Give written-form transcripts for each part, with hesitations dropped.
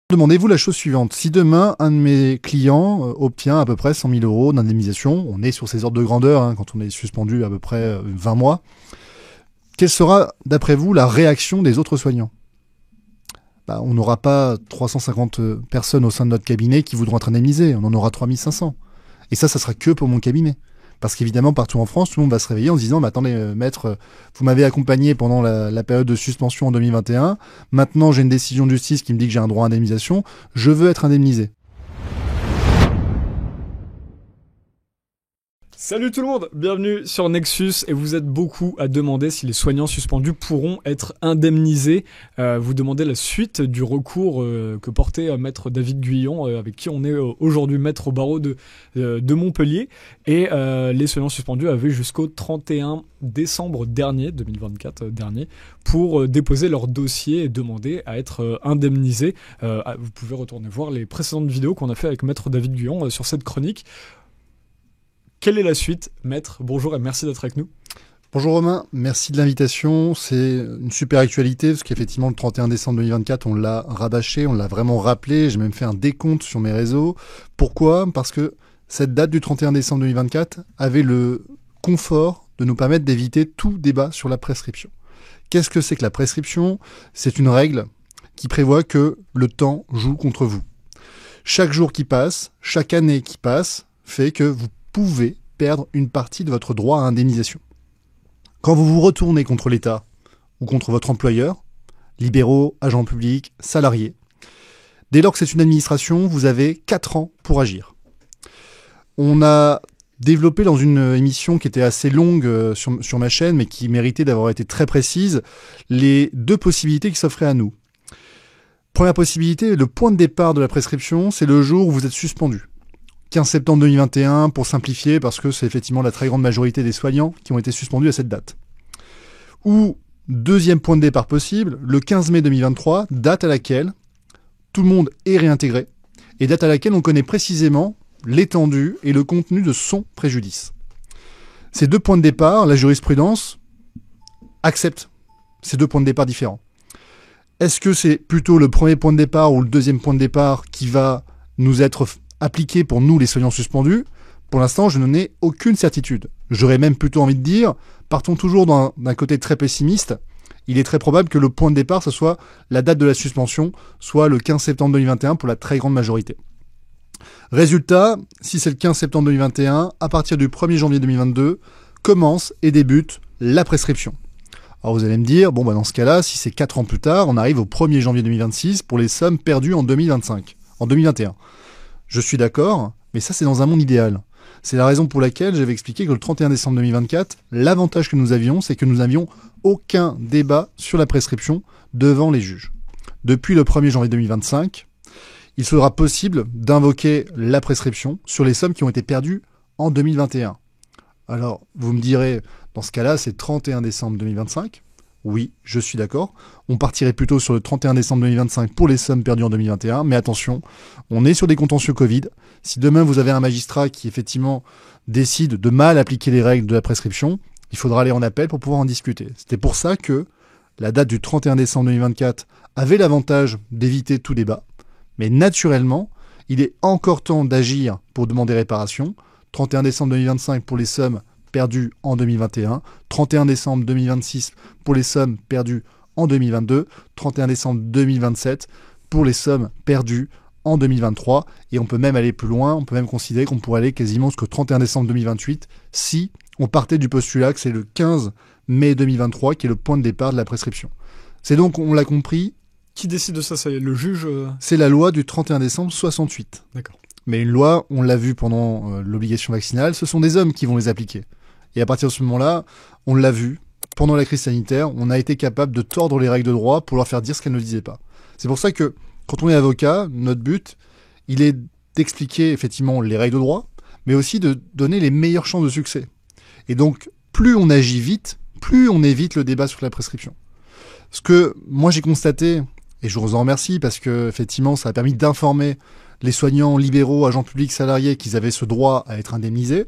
Demandez-vous la chose suivante. Si demain, un de mes clients obtient à peu près 100 000 euros d'indemnisation, on est sur ces ordres de grandeur quand on est suspendu à peu près 20 mois, quelle sera, d'après vous, la réaction des autres soignants ? On n'aura pas 350 personnes au sein de notre cabinet qui voudront être indemnisées. On en aura 3500. Et ça sera que pour mon cabinet. Parce qu'évidemment, partout en France, tout le monde va se réveiller en se disant « Attendez, maître, vous m'avez accompagné pendant la période de suspension en 2021. Maintenant, j'ai une décision de justice qui me dit que j'ai un droit à indemnisation. Je veux être indemnisé. » Salut tout le monde, bienvenue sur Nexus et vous êtes beaucoup à demander si les soignants suspendus pourront être indemnisés. Vous demandez la suite du recours que portait maître David Guyon avec qui on est aujourd'hui maître au barreau de Montpellier. Et les soignants suspendus avaient jusqu'au 31 décembre dernier, 2024 dernier, pour déposer leur dossier et demander à être indemnisés. Vous pouvez retourner voir les précédentes vidéos qu'on a fait avec maître David Guyon sur cette chronique. Quelle est la suite, maître? Bonjour et merci d'être avec nous. Bonjour Romain, merci de l'invitation. C'est une super actualité parce qu'effectivement le 31 décembre 2024, on l'a rabâché, on l'a vraiment rappelé. J'ai même fait un décompte sur mes réseaux. Pourquoi? Parce que cette date du 31 décembre 2024 avait le confort de nous permettre d'éviter tout débat sur la prescription. Qu'est-ce que c'est que la prescription? C'est une règle qui prévoit que le temps joue contre vous. Chaque jour qui passe, chaque année qui passe, fait que vous pouvez perdre une partie de votre droit à indemnisation. Quand vous vous retournez contre l'État ou contre votre employeur, libéraux, agents publics, salariés, dès lors que c'est une administration, vous avez 4 ans pour agir. On a développé dans une émission qui était assez longue sur ma chaîne, mais qui méritait d'avoir été très précise, les 2 possibilités qui s'offraient à nous. Première possibilité, le point de départ de la prescription, c'est le jour où vous êtes suspendu. 15 septembre 2021, pour simplifier, parce que c'est effectivement la très grande majorité des soignants qui ont été suspendus à cette date. Ou, deuxième point de départ possible, le 15 mai 2023, date à laquelle tout le monde est réintégré, et date à laquelle on connaît précisément l'étendue et le contenu de son préjudice. Ces 2 points de départ, la jurisprudence accepte ces 2 points de départ différents. Est-ce que c'est plutôt le premier point de départ ou le deuxième point de départ qui va nous être appliqué pour nous les soignants suspendus? Pour l'instant, je n'en ai aucune certitude. J'aurais même plutôt envie de dire, partons toujours d'un côté très pessimiste, il est très probable que le point de départ, ce soit la date de la suspension, soit le 15 septembre 2021 pour la très grande majorité. Résultat, si c'est le 15 septembre 2021, à partir du 1er janvier 2022, commence et débute la prescription. Alors vous allez me dire, dans ce cas-là, si c'est 4 ans plus tard, on arrive au 1er janvier 2026 pour les sommes perdues en 2021. Je suis d'accord, mais ça c'est dans un monde idéal. C'est la raison pour laquelle j'avais expliqué que le 31 décembre 2024, l'avantage que nous avions, c'est que nous n'avions aucun débat sur la prescription devant les juges. Depuis le 1er janvier 2025, il sera possible d'invoquer la prescription sur les sommes qui ont été perdues en 2021. Alors, vous me direz, dans ce cas-là, c'est 31 décembre 2025. Oui, je suis d'accord. On partirait plutôt sur le 31 décembre 2025 pour les sommes perdues en 2021. Mais attention, on est sur des contentieux Covid. Si demain vous avez un magistrat qui effectivement décide de mal appliquer les règles de la prescription, il faudra aller en appel pour pouvoir en discuter. C'était pour ça que la date du 31 décembre 2024 avait l'avantage d'éviter tout débat. Mais naturellement, il est encore temps d'agir pour demander réparation. 31 décembre 2025 pour les sommes perdues en 2021, 31 décembre 2026 pour les sommes perdues en 2022, 31 décembre 2027 pour les sommes perdues en 2023, et on peut même aller plus loin, on peut même considérer qu'on pourrait aller quasiment jusqu'au 31 décembre 2028 si on partait du postulat que c'est le 15 mai 2023 qui est le point de départ de la prescription. C'est donc, on l'a compris... Qui décide de ça? C'est le juge C'est la loi du 31 décembre 68. D'accord. Mais une loi, on l'a vu pendant l'obligation vaccinale, ce sont des hommes qui vont les appliquer. Et à partir de ce moment-là, on l'a vu, pendant la crise sanitaire, on a été capable de tordre les règles de droit pour leur faire dire ce qu'elles ne disaient pas. C'est pour ça que, quand on est avocat, notre but, il est d'expliquer effectivement les règles de droit, mais aussi de donner les meilleures chances de succès. Et donc, plus on agit vite, plus on évite le débat sur la prescription. Ce que moi j'ai constaté, et je vous en remercie parce que effectivement ça a permis d'informer les soignants libéraux, agents publics, salariés qu'ils avaient ce droit à être indemnisés,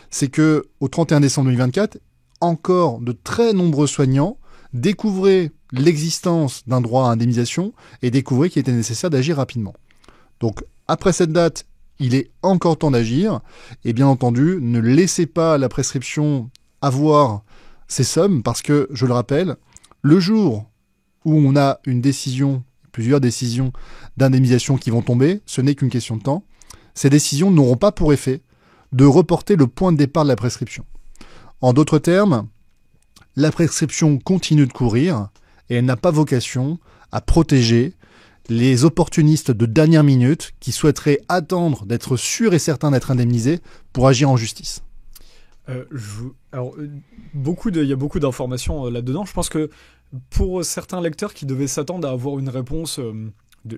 c'est que au 31 décembre 2024, encore de très nombreux soignants découvraient l'existence d'un droit à indemnisation et découvrir qu'il était nécessaire d'agir rapidement. Donc, après cette date, il est encore temps d'agir. Et bien entendu, ne laissez pas la prescription avoir ces sommes parce que, je le rappelle, le jour où on a une décision, plusieurs décisions d'indemnisation qui vont tomber, ce n'est qu'une question de temps. Ces décisions n'auront pas pour effet de reporter le point de départ de la prescription. En d'autres termes, la prescription continue de courir et elle n'a pas vocation à protéger les opportunistes de dernière minute qui souhaiteraient attendre d'être sûrs et certains d'être indemnisés pour agir en justice. Alors, il y a beaucoup d'informations là-dedans. Je pense que pour certains lecteurs qui devaient s'attendre à avoir une réponse,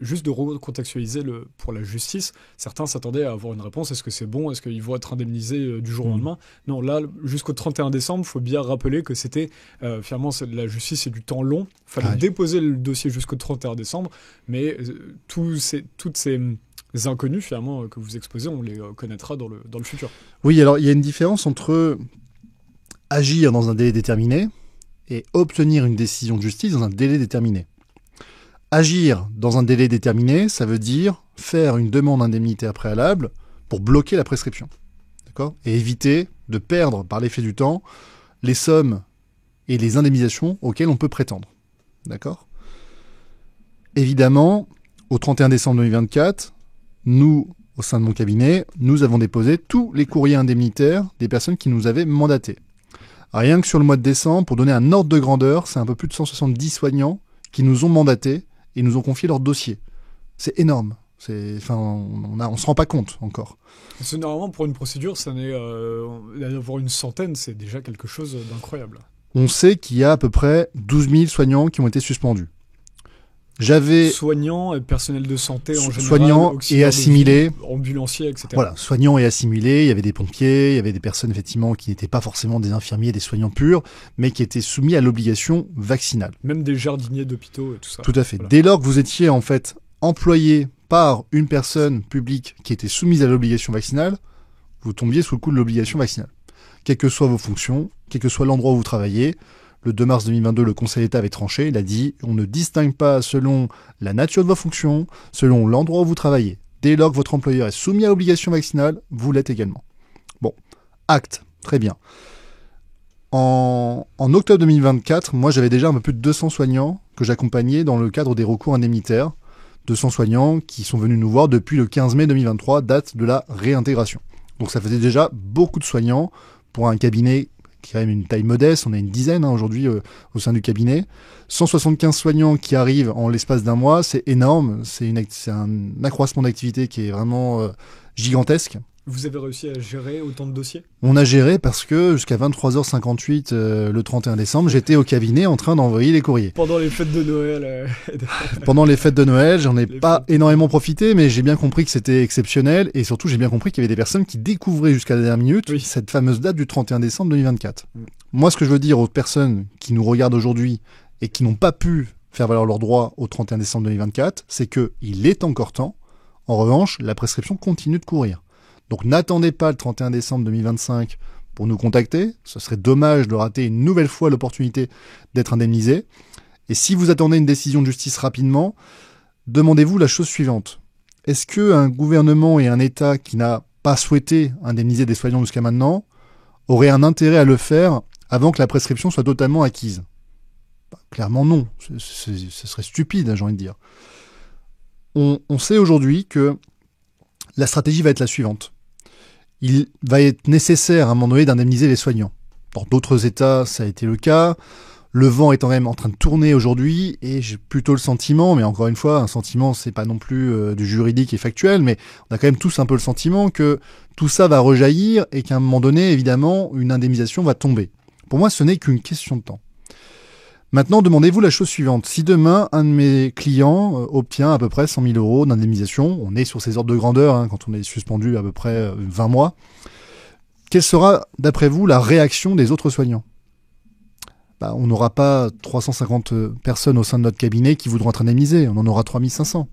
juste de recontextualiser pour la justice, certains s'attendaient à avoir une réponse. Est-ce que c'est bon? Est-ce qu'ils vont être indemnisés du jour au lendemain? Non, là, jusqu'au 31 décembre, il faut bien rappeler que c'était, finalement, la justice, c'est du temps long. Il fallait déposer le dossier jusqu'au 31 décembre, mais toutes ces inconnus, finalement, que vous exposez, on les connaîtra dans le futur. Oui, alors il y a une différence entre agir dans un délai déterminé et obtenir une décision de justice dans un délai déterminé. Agir dans un délai déterminé, ça veut dire faire une demande indemnitaire préalable pour bloquer la prescription. D'accord ? Et éviter de perdre, par l'effet du temps, les sommes et les indemnisations auxquelles on peut prétendre. D'accord ? Évidemment, au 31 décembre 2024, nous, au sein de mon cabinet, nous avons déposé tous les courriers indemnitaires des personnes qui nous avaient mandatés. Rien que sur le mois de décembre, pour donner un ordre de grandeur, c'est un peu plus de 170 soignants qui nous ont mandatés et nous ont confié leur dossier. C'est énorme. On se rend pas compte encore. C'est normalement pour une procédure, d'avoir une centaine, c'est déjà quelque chose d'incroyable. On sait qu'il y a à peu près 12 000 soignants qui ont été suspendus. Soignants et personnel de santé en général. Soignants et assimilés. Ambulanciers, etc. Voilà, soignants et assimilés. Il y avait des pompiers, il y avait des personnes effectivement qui n'étaient pas forcément des infirmiers, des soignants purs, mais qui étaient soumis à l'obligation vaccinale. Même des jardiniers d'hôpitaux et tout ça. Tout à fait. Voilà. Dès lors que vous étiez en fait employé par une personne publique qui était soumise à l'obligation vaccinale, vous tombiez sous le coup de l'obligation vaccinale. Quelles que soient vos fonctions, quel que soit l'endroit où vous travaillez, le 2 mars 2022, le Conseil d'État avait tranché, il a dit on ne distingue pas selon la nature de vos fonctions, selon l'endroit où vous travaillez. Dès lors que votre employeur est soumis à l'obligation vaccinale, vous l'êtes également. Bon, acte, très bien. En octobre 2024, moi j'avais déjà un peu plus de 200 soignants que j'accompagnais dans le cadre des recours indemnitaires. 200 soignants qui sont venus nous voir depuis le 15 mai 2023, date de la réintégration. Donc ça faisait déjà beaucoup de soignants pour un cabinet qui a quand même une taille modeste, on a une dizaine aujourd'hui au sein du cabinet. 175 soignants qui arrivent en l'espace d'un mois, c'est énorme, c'est un accroissement d'activité qui est vraiment gigantesque. Vous avez réussi à gérer autant de dossiers ? On a géré parce que jusqu'à 23h58 le 31 décembre, j'étais au cabinet en train d'envoyer les courriers. Pendant les fêtes de Noël. Pendant les fêtes de Noël, j'en ai pas énormément profité, mais j'ai bien compris que c'était exceptionnel et surtout j'ai bien compris qu'il y avait des personnes qui découvraient jusqu'à la dernière minute cette fameuse date du 31 décembre 2024. Moi, ce que je veux dire aux personnes qui nous regardent aujourd'hui et qui n'ont pas pu faire valoir leurs droits au 31 décembre 2024, c'est qu'il est encore temps. En revanche, la prescription continue de courir. Donc n'attendez pas le 31 décembre 2025 pour nous contacter. Ce serait dommage de rater une nouvelle fois l'opportunité d'être indemnisé. Et si vous attendez une décision de justice rapidement, demandez-vous la chose suivante. Est-ce qu'un gouvernement et un État qui n'a pas souhaité indemniser des soignants jusqu'à maintenant auraient un intérêt à le faire avant que la prescription soit totalement acquise ? Clairement non. Ce serait stupide, j'ai envie de dire. On sait aujourd'hui que la stratégie va être la suivante. Il va être nécessaire à un moment donné d'indemniser les soignants. Dans d'autres États, ça a été le cas. Le vent est quand même en train de tourner aujourd'hui et j'ai plutôt le sentiment, mais encore une fois, un sentiment, c'est pas non plus du juridique et factuel, mais on a quand même tous un peu le sentiment que tout ça va rejaillir et qu'à un moment donné, évidemment, une indemnisation va tomber. Pour moi, ce n'est qu'une question de temps. Maintenant, demandez-vous la chose suivante. Si demain, un de mes clients obtient à peu près 100 000 euros d'indemnisation, on est sur ces ordres de grandeur quand on est suspendu à peu près 20 mois, quelle sera, d'après vous, la réaction des autres soignants ? On n'aura pas 350 personnes au sein de notre cabinet qui voudront être indemnisées. On en aura 3500.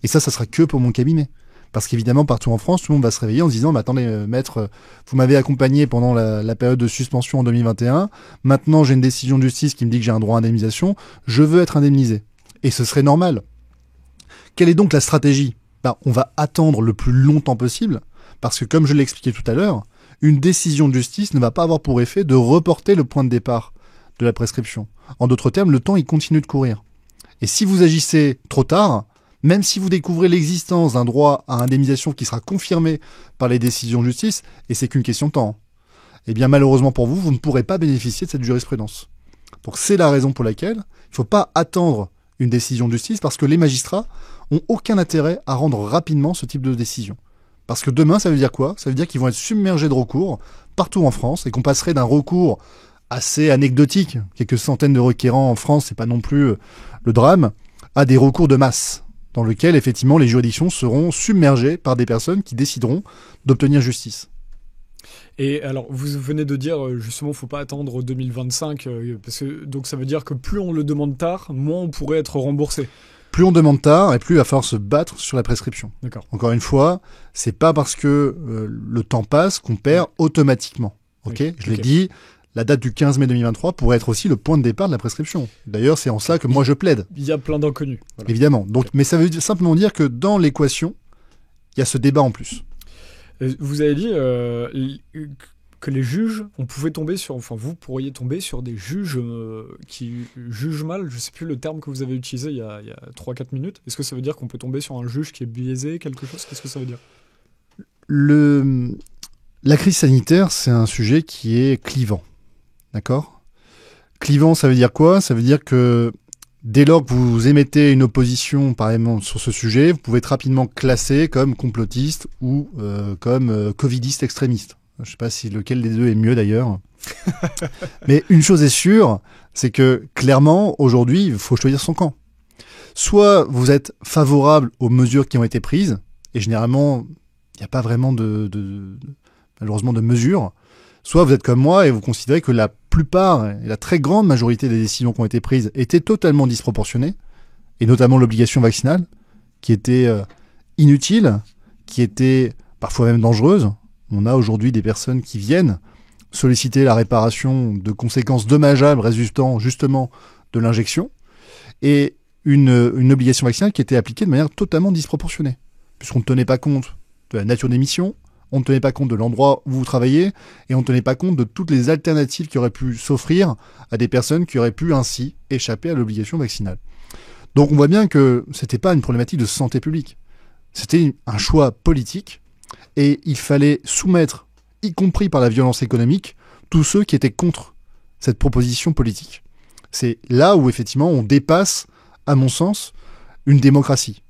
Et ça sera que pour mon cabinet. Parce qu'évidemment, partout en France, tout le monde va se réveiller en se disant, mais attendez, maître, vous m'avez accompagné pendant la période de suspension en 2021. Maintenant, j'ai une décision de justice qui me dit que j'ai un droit à indemnisation. Je veux être indemnisé. Et ce serait normal. Quelle est donc la stratégie? On va attendre le plus longtemps possible, parce que comme je l'ai expliqué tout à l'heure, une décision de justice ne va pas avoir pour effet de reporter le point de départ de la prescription. En d'autres termes, le temps, il continue de courir. Et si vous agissez trop tard, même si vous découvrez l'existence d'un droit à indemnisation qui sera confirmé par les décisions de justice, et c'est qu'une question de temps, eh bien malheureusement pour vous, vous ne pourrez pas bénéficier de cette jurisprudence. Donc c'est la raison pour laquelle il ne faut pas attendre une décision de justice, parce que les magistrats ont aucun intérêt à rendre rapidement ce type de décision. Parce que demain, ça veut dire quoi? Ça veut dire qu'ils vont être submergés de recours partout en France, et qu'on passerait d'un recours assez anecdotique, quelques centaines de requérants en France, c'est pas non plus le drame, à des recours de masse, dans lequel effectivement les juridictions seront submergées par des personnes qui décideront d'obtenir justice. Et alors, vous venez de dire, justement, faut pas attendre 2025, parce que donc ça veut dire que plus on le demande tard, moins on pourrait être remboursé. Plus on demande tard, et plus il va falloir se battre sur la prescription. D'accord. Encore une fois, c'est pas parce que le temps passe qu'on perd automatiquement. Ok, je l'ai dit. La date du 15 mai 2023 pourrait être aussi le point de départ de la prescription. D'ailleurs, c'est en ça que moi je plaide. Il y a plein d'inconnus. Voilà. Évidemment. Donc, mais ça veut simplement dire que dans l'équation, il y a ce débat en plus. Vous avez dit que les juges, on pouvait tomber sur, enfin vous pourriez tomber sur des juges qui jugent mal. Je ne sais plus le terme que vous avez utilisé il y a 3-4 minutes. Est-ce que ça veut dire qu'on peut tomber sur un juge qui est biaisé, quelque chose? Qu'est-ce que ça veut dire? La crise sanitaire, c'est un sujet qui est clivant. D'accord? Clivant, ça veut dire quoi? Ça veut dire que dès lors que vous émettez une opposition, par exemple, sur ce sujet, vous pouvez être rapidement classé comme complotiste ou comme covidiste extrémiste. Je ne sais pas si lequel des deux est mieux d'ailleurs. Mais une chose est sûre, c'est que clairement, aujourd'hui, il faut choisir son camp. Soit vous êtes favorable aux mesures qui ont été prises, et généralement, il n'y a pas vraiment malheureusement de mesures. Soit vous êtes comme moi et vous considérez que la plupart et la très grande majorité des décisions qui ont été prises étaient totalement disproportionnées, et notamment l'obligation vaccinale, qui était inutile, qui était parfois même dangereuse. On a aujourd'hui des personnes qui viennent solliciter la réparation de conséquences dommageables résultant justement de l'injection, et une obligation vaccinale qui était appliquée de manière totalement disproportionnée, puisqu'on ne tenait pas compte de la nature des missions, on ne tenait pas compte de l'endroit où vous travaillez, et on ne tenait pas compte de toutes les alternatives qui auraient pu s'offrir à des personnes qui auraient pu ainsi échapper à l'obligation vaccinale. Donc on voit bien que c'était pas une problématique de santé publique. C'était un choix politique, et il fallait soumettre, y compris par la violence économique, tous ceux qui étaient contre cette proposition politique. C'est là où effectivement on dépasse, à mon sens, une démocratie.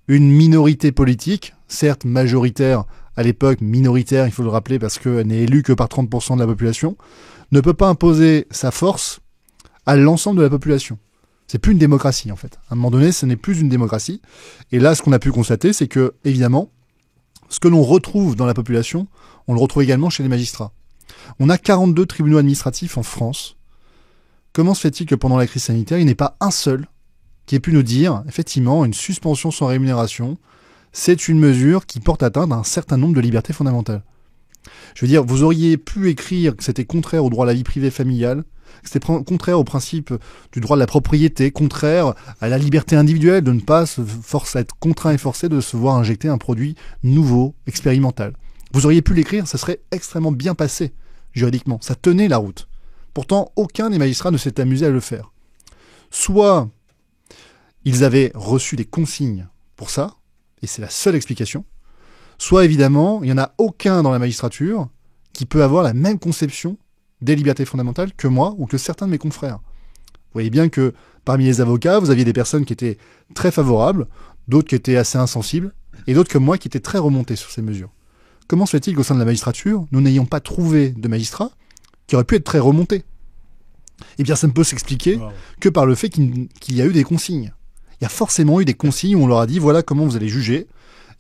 Une minorité politique, certes majoritaire, à l'époque minoritaire, il faut le rappeler, parce qu'elle n'est élue que par 30% de la population, ne peut pas imposer sa force à l'ensemble de la population. C'est plus une démocratie, en fait. À un moment donné, ce n'est plus une démocratie. Et là, ce qu'on a pu constater, c'est que, évidemment, ce que l'on retrouve dans la population, on le retrouve également chez les magistrats. On a 42 tribunaux administratifs en France. Comment se fait-il que pendant la crise sanitaire, il n'y ait pas un seul qui ait pu nous dire, effectivement, une suspension sans rémunération, c'est une mesure qui porte atteinte à un certain nombre de libertés fondamentales. Je veux dire, vous auriez pu écrire que c'était contraire au droit à la vie privée familiale, que c'était contraire au principe du droit de la propriété, contraire à la liberté individuelle de ne pas être contraint et forcé de se voir injecter un produit nouveau, expérimental. Vous auriez pu l'écrire, ça serait extrêmement bien passé, juridiquement. Ça tenait la route. Pourtant, aucun des magistrats ne s'est amusé à le faire. Soit ils avaient reçu des consignes pour ça, et c'est la seule explication, soit évidemment, il n'y en a aucun dans la magistrature qui peut avoir la même conception des libertés fondamentales que moi ou que certains de mes confrères. Vous voyez bien que parmi les avocats, vous aviez des personnes qui étaient très favorables, d'autres qui étaient assez insensibles, et d'autres comme moi qui étaient très remontés sur ces mesures. Comment se fait-il qu'au sein de la magistrature, nous n'ayons pas trouvé de magistrats qui auraient pu être très remontés? Eh bien, ça ne peut s'expliquer que par le fait qu'il y a eu des consignes. Il y a forcément eu des consignes où on leur a dit voilà comment vous allez juger,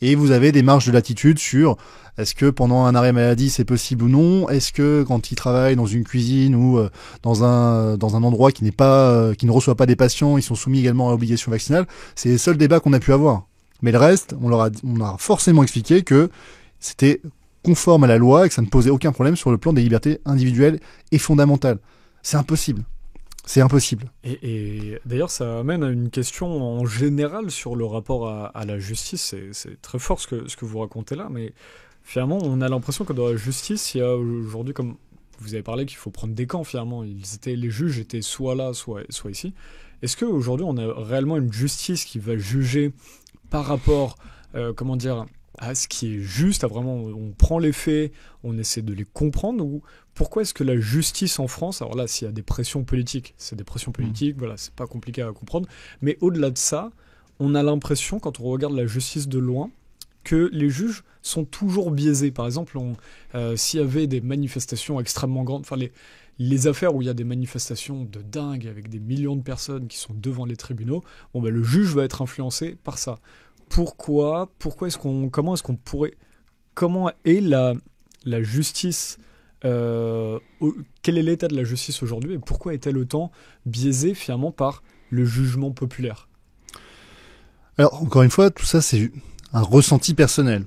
et vous avez des marges de latitude sur est-ce que pendant un arrêt maladie c'est possible ou non, est-ce que quand ils travaillent dans une cuisine ou dans un endroit qui ne reçoit pas des patients, ils sont soumis également à l'obligation vaccinale. C'est les seuls débats qu'on a pu avoir. Mais le reste, on leur a forcément expliqué que c'était conforme à la loi et que ça ne posait aucun problème sur le plan des libertés individuelles et fondamentales. C'est impossible. C'est impossible. Et d'ailleurs, ça amène à une question en général sur le rapport à la justice. C'est très fort ce que vous racontez là, mais finalement, on a l'impression que dans la justice, il y a aujourd'hui, comme vous avez parlé, qu'il faut prendre des camps finalement. Les juges étaient soit là, soit ici. Est-ce qu'aujourd'hui, on a réellement une justice qui va juger par rapport, à ce qui est juste, on prend les faits, on essaie de les comprendre, ou pourquoi est-ce que la justice en France, alors là, s'il y a des pressions politiques, c'est des pressions politiques, voilà, c'est pas compliqué à comprendre, mais au-delà de ça, on a l'impression, quand on regarde la justice de loin, que les juges sont toujours biaisés. Par exemple, s'il y avait des manifestations extrêmement grandes, enfin les affaires où il y a des manifestations de dingue avec des millions de personnes qui sont devant les tribunaux, le juge va être influencé par ça. Comment est la justice, quel est l'état de la justice aujourd'hui et pourquoi est-elle autant biaisée finalement par le jugement populaire? Alors, encore une fois, tout ça, c'est un ressenti personnel.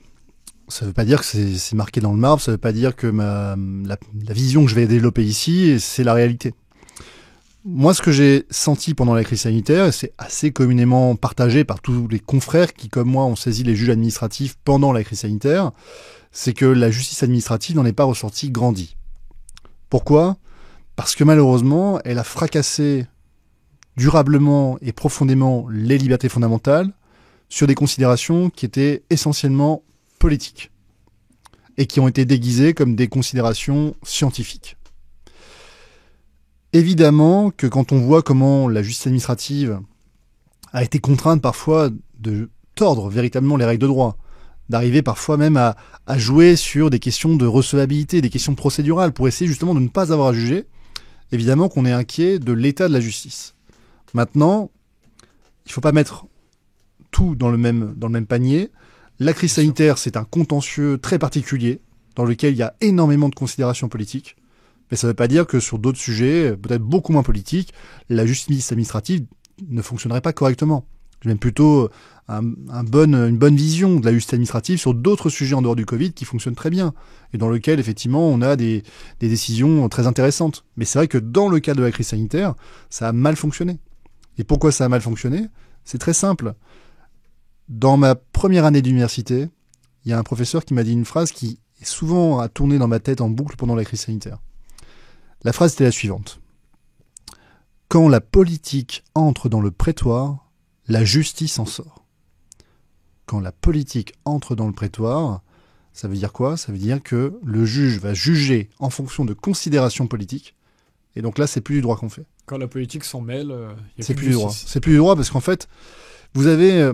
Ça ne veut pas dire que c'est marqué dans le marbre, ça ne veut pas dire que la vision que je vais développer ici, c'est la réalité. Moi, ce que j'ai senti pendant la crise sanitaire, et c'est assez communément partagé par tous les confrères qui, comme moi, ont saisi les juges administratifs pendant la crise sanitaire, c'est que la justice administrative n'en est pas ressortie grandie. Pourquoi ? Parce que malheureusement, elle a fracassé durablement et profondément les libertés fondamentales sur des considérations qui étaient essentiellement politiques et qui ont été déguisées comme des considérations scientifiques. Évidemment que quand on voit comment la justice administrative a été contrainte parfois de tordre véritablement les règles de droit, d'arriver parfois même à jouer sur des questions de recevabilité, des questions procédurales pour essayer justement de ne pas avoir à juger, évidemment qu'on est inquiet de l'état de la justice. Maintenant, il ne faut pas mettre tout dans le même panier. La crise sanitaire, c'est un contentieux très particulier dans lequel il y a énormément de considérations politiques. Mais ça ne veut pas dire que sur d'autres sujets, peut-être beaucoup moins politiques, la justice administrative ne fonctionnerait pas correctement. J'ai même plutôt une bonne vision de la justice administrative sur d'autres sujets en dehors du Covid qui fonctionnent très bien et dans lesquels, effectivement, on a des décisions très intéressantes. Mais c'est vrai que dans le cas de la crise sanitaire, ça a mal fonctionné. Et pourquoi ça a mal fonctionné ? C'est très simple. Dans ma première année d'université, il y a un professeur qui m'a dit une phrase qui souvent a tourné dans ma tête en boucle pendant la crise sanitaire. La phrase était la suivante. Quand la politique entre dans le prétoire, la justice en sort. Quand la politique entre dans le prétoire, ça veut dire quoi ? Ça veut dire que le juge va juger en fonction de considérations politiques. Et donc là, c'est plus du droit qu'on fait. Quand la politique s'en mêle, c'est plus du droit. C'est plus du droit parce qu'en fait, vous avez,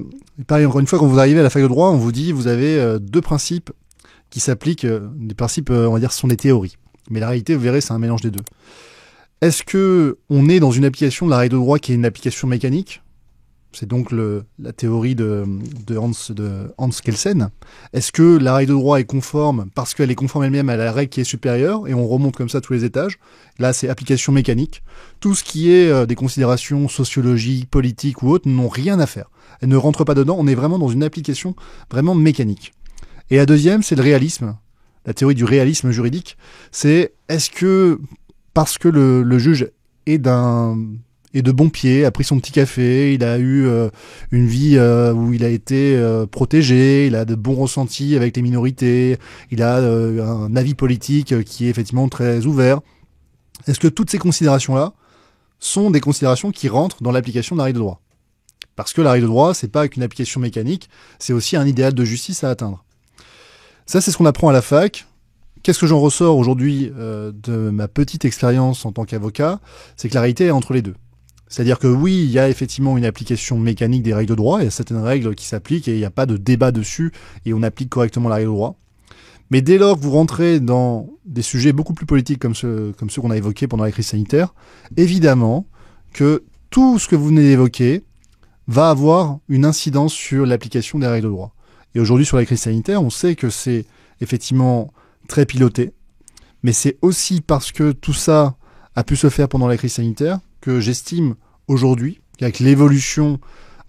pareil, encore une fois, quand vous arrivez à la fac de droit, on vous dit, vous avez deux principes qui s'appliquent, des principes, on va dire, ce sont des théories. Mais la réalité, vous verrez, c'est un mélange des deux. Est-ce que on est dans une application de la règle de droit qui est une application mécanique ? C'est donc la théorie de Hans Kelsen. Est-ce que la règle de droit est conforme parce qu'elle est conforme elle-même à la règle qui est supérieure et on remonte comme ça tous les étages ? Là, c'est application mécanique. Tout ce qui est des considérations sociologiques, politiques ou autres n'ont rien à faire. Elles ne rentrent pas dedans. On est vraiment dans une application vraiment mécanique. Et la deuxième, c'est le réalisme. La théorie du réalisme juridique, c'est est-ce que parce que le juge est de bon pied, a pris son petit café, il a eu une vie où il a été protégé, il a de bons ressentis avec les minorités, il a un avis politique qui est effectivement très ouvert. Est-ce que toutes ces considérations-là sont des considérations qui rentrent dans l'application de la règle de droit ? Parce que la règle de droit, c'est pas qu'une application mécanique, c'est aussi un idéal de justice à atteindre. Ça, c'est ce qu'on apprend à la fac. Qu'est-ce que j'en ressors aujourd'hui de ma petite expérience en tant qu'avocat ? C'est que la réalité est entre les deux. C'est-à-dire que oui, il y a effectivement une application mécanique des règles de droit, il y a certaines règles qui s'appliquent et il n'y a pas de débat dessus et on applique correctement la règle de droit. Mais dès lors que vous rentrez dans des sujets beaucoup plus politiques comme ceux qu'on a évoqués pendant la crise sanitaire, évidemment que tout ce que vous venez d'évoquer va avoir une incidence sur l'application des règles de droit. Et aujourd'hui, sur la crise sanitaire, on sait que c'est effectivement très piloté, mais c'est aussi parce que tout ça a pu se faire pendant la crise sanitaire que j'estime aujourd'hui qu'avec l'évolution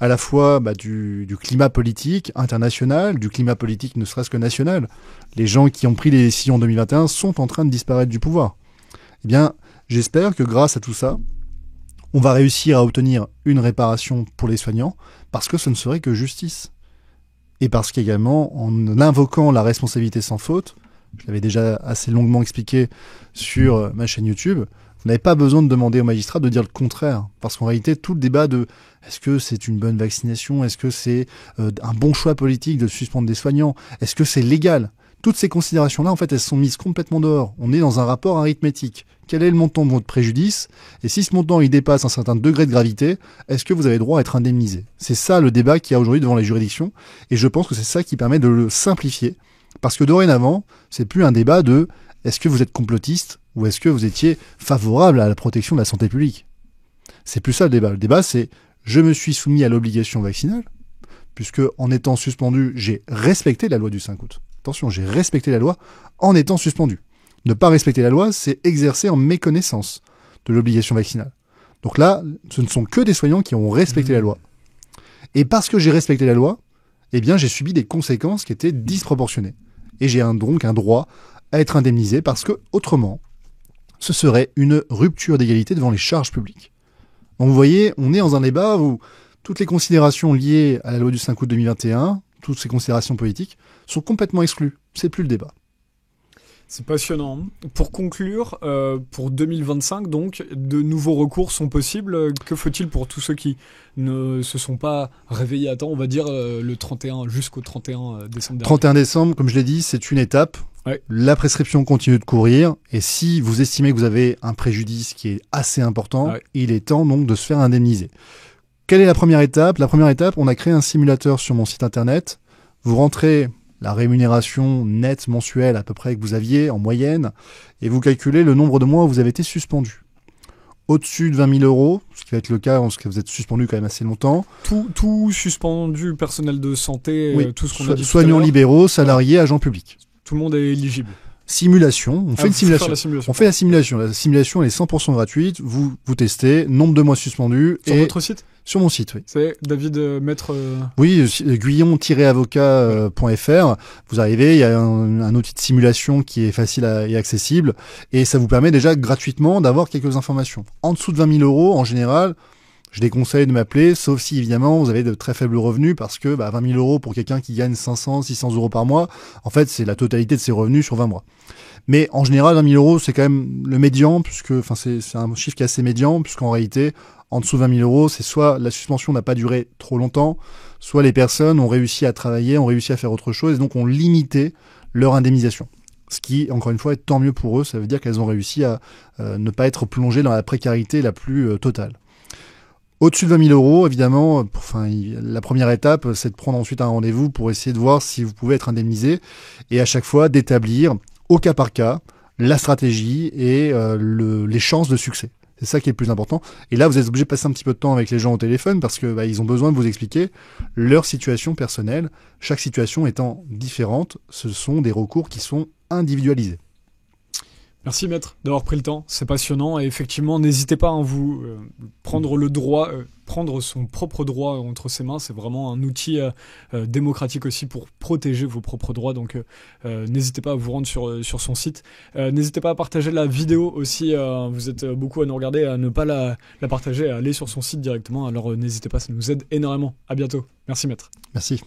à la fois du climat politique international, du climat politique ne serait-ce que national. Les gens qui ont pris les décisions en 2021 sont en train de disparaître du pouvoir. Eh bien, j'espère que grâce à tout ça, on va réussir à obtenir une réparation pour les soignants, parce que ce ne serait que justice. Et parce qu'également, en invoquant la responsabilité sans faute, je l'avais déjà assez longuement expliqué sur ma chaîne YouTube, vous n'avez pas besoin de demander aux magistrats de dire le contraire. Parce qu'en réalité, tout le débat de est-ce que c'est une bonne vaccination, est-ce que c'est un bon choix politique de suspendre des soignants, est-ce que c'est légal, toutes ces considérations-là, en fait, elles sont mises complètement dehors. On est dans un rapport arithmétique. Quel est le montant de votre préjudice? Et si ce montant il dépasse un certain degré de gravité, est-ce que vous avez droit à être indemnisé? C'est ça le débat qu'il y a aujourd'hui devant les juridictions. Et je pense que c'est ça qui permet de le simplifier. Parce que dorénavant, c'est plus un débat de est-ce que vous êtes complotiste ou est-ce que vous étiez favorable à la protection de la santé publique. C'est plus ça le débat. Le débat, c'est je me suis soumis à l'obligation vaccinale, puisque en étant suspendu, j'ai respecté la loi du 5 août. Attention, j'ai respecté la loi en étant suspendu. Ne pas respecter la loi, c'est exercer en méconnaissance de l'obligation vaccinale. Donc là, ce ne sont que des soignants qui ont respecté la loi. Et parce que j'ai respecté la loi, eh bien, j'ai subi des conséquences qui étaient disproportionnées. Et j'ai donc un droit à être indemnisé parce que, autrement, ce serait une rupture d'égalité devant les charges publiques. Donc vous voyez, on est dans un débat où toutes les considérations liées à la loi du 5 août 2021, toutes ces considérations politiques, sont complètement exclues. C'est plus le débat. C'est passionnant. Pour conclure, pour 2025, donc, de nouveaux recours sont possibles. Que faut-il pour tous ceux qui ne se sont pas réveillés à temps, on va dire le 31 jusqu'au 31 décembre dernier. 31 décembre, comme je l'ai dit, c'est une étape. Ouais. La prescription continue de courir. Et si vous estimez que vous avez un préjudice qui est assez important, il est temps donc de se faire indemniser. Quelle est la première étape? La première étape, on a créé un simulateur sur mon site internet. Vous rentrez la rémunération nette mensuelle à peu près que vous aviez en moyenne, et vous calculez le nombre de mois où vous avez été suspendu. Au-dessus de 20 000 euros, ce qui va être le cas parce que vous êtes suspendu quand même assez longtemps. Tout suspendu, personnel de santé, oui, tout ce qu'on a dit. Soignants libéraux, salariés, agents publics. Tout le monde est éligible. Simulation, on fait une simulation. On fait la simulation. La simulation, elle est 100% gratuite. Vous testez, nombre de mois suspendus. Sur votre site? Sur mon site, oui. C'est David Maître. Oui, guyon-avocat.fr. Vous arrivez, il y a un outil de simulation qui est facile et accessible, et ça vous permet déjà gratuitement d'avoir quelques informations. En dessous de 20 000 euros, en général, je déconseille de m'appeler, sauf si évidemment vous avez de très faibles revenus, parce que 20 000 euros pour quelqu'un qui gagne 500, 600 euros par mois, en fait c'est la totalité de ses revenus sur 20 mois. Mais en général, 20 000 euros, c'est quand même le médian, puisque c'est un chiffre qui est assez médian, puisqu'en réalité, en dessous de 20 000 euros, c'est soit la suspension n'a pas duré trop longtemps, soit les personnes ont réussi à travailler, ont réussi à faire autre chose, et donc ont limité leur indemnisation. Ce qui, encore une fois, est tant mieux pour eux, ça veut dire qu'elles ont réussi à ne pas être plongées dans la précarité la plus totale. Au-dessus de 20 000 euros, évidemment, la première étape, c'est de prendre ensuite un rendez-vous pour essayer de voir si vous pouvez être indemnisé, et à chaque fois d'établir, au cas par cas, la stratégie et les chances de succès. C'est ça qui est le plus important. Et là, vous êtes obligé de passer un petit peu de temps avec les gens au téléphone parce que ils ont besoin de vous expliquer leur situation personnelle. Chaque situation étant différente, ce sont des recours qui sont individualisés. Merci Maître d'avoir pris le temps, c'est passionnant et effectivement n'hésitez pas à vous prendre le droit, prendre son propre droit entre ses mains, c'est vraiment un outil démocratique aussi pour protéger vos propres droits, donc n'hésitez pas à vous rendre sur son site, n'hésitez pas à partager la vidéo aussi, vous êtes beaucoup à nous regarder, à ne pas la partager, à aller sur son site directement, alors n'hésitez pas, ça nous aide énormément, à bientôt, merci Maître. Merci.